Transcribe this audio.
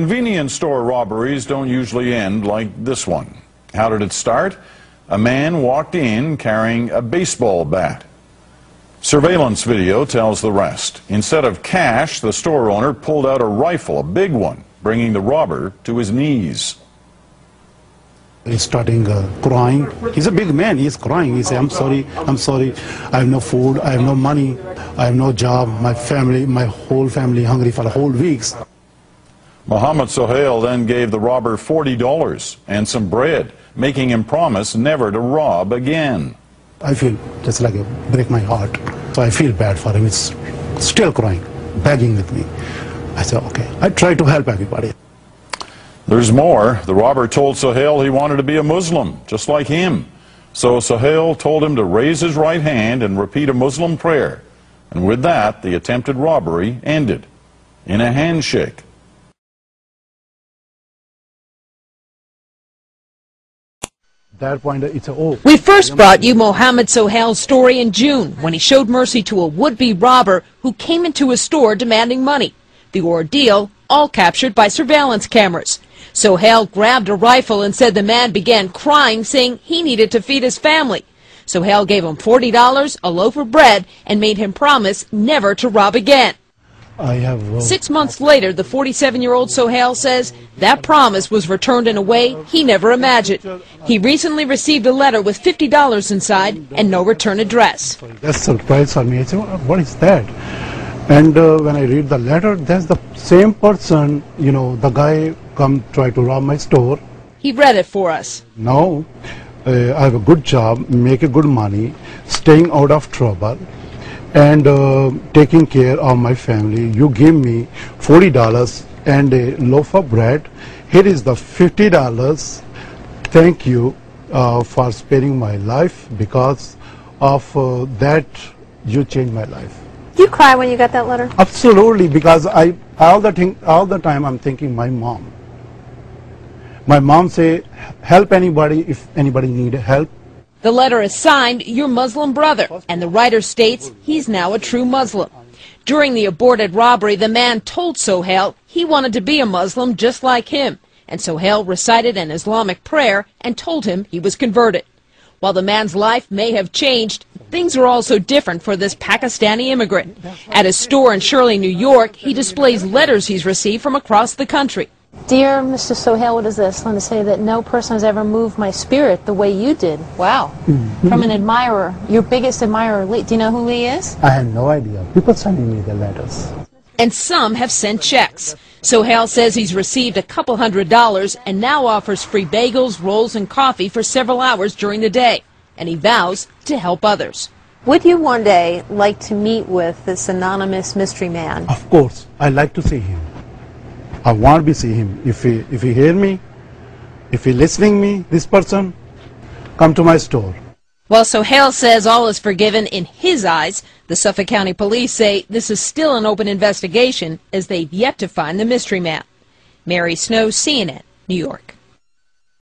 Convenience store robberies don't usually end like this one. How did it start? A man walked in carrying a baseball bat. Surveillance video tells the rest. Instead of cash, the store owner pulled out a rifle, a big one, bringing the robber to his knees. He's starting crying. He's a big man. He's crying. He says, I'm sorry. I have no food. I have no money. I have no job. My family, my whole family hungry for whole weeks. Mohammed Sohail then gave the robber $40 and some bread, making him promise never to rob again. I feel just like it break my heart. So I feel bad for him. He's still crying, begging with me. I said, okay. I try to help everybody. There's more. The robber told Sohail he wanted to be a Muslim, just like him. So Sohail told him to raise his right hand and repeat a Muslim prayer. And with that, the attempted robbery ended in a handshake. That point, it's oh. We first brought you Mohammed Sohail's story in June when he showed mercy to a would-be robber who came into his store demanding money. The ordeal, all captured by surveillance cameras. Sohail grabbed a rifle and said the man began crying, saying he needed to feed his family. Sohail gave him $40, a loaf of bread, and made him promise never to rob again. 6 months later, the 47-year-old Sohail says that promise was returned in a way he never imagined. He recently received a letter with $50 inside and no return address. That's a surprise for me. I said, what is that? And when I read the letter, that's the same person, you know, the guy come try to rob my store. He read it for us. Now, I have a good job, make a good money, staying out of trouble, and taking care of my family. You give me $40 and a loaf of bread. Here is the $50. Thank you for sparing my life. Because of that, you changed my life. You cry when you got that letter? Absolutely, because all the time I'm thinking my mom. My mom say, help anybody if anybody need help. The letter is signed, Your Muslim Brother, and the writer states he's now a true Muslim. During the aborted robbery, the man told Sohail he wanted to be a Muslim just like him, and Sohail recited an Islamic prayer and told him he was converted. While the man's life may have changed, things are also different for this Pakistani immigrant. At his store in Shirley, New York, he displays letters he's received from across the country. Dear Mr. Sohail, what is this? Let me say that no person has ever moved my spirit the way you did. Wow. From an admirer, your biggest admirer, Lee. Do you know who Lee is? I had no idea. People sending me the letters. And some have sent checks. Sohail says he's received a couple $100 and now offers free bagels, rolls, and coffee for several hours during the day. And he vows to help others. Would you one day like to meet with this anonymous mystery man? Of course. I'd like to see him. I want to see him. If he hear me, if he listening me, this person, come to my store. While Sohail says all is forgiven in his eyes, the Suffolk County Police say this is still an open investigation as they've yet to find the mystery man. Mary Snow, CNN, New York.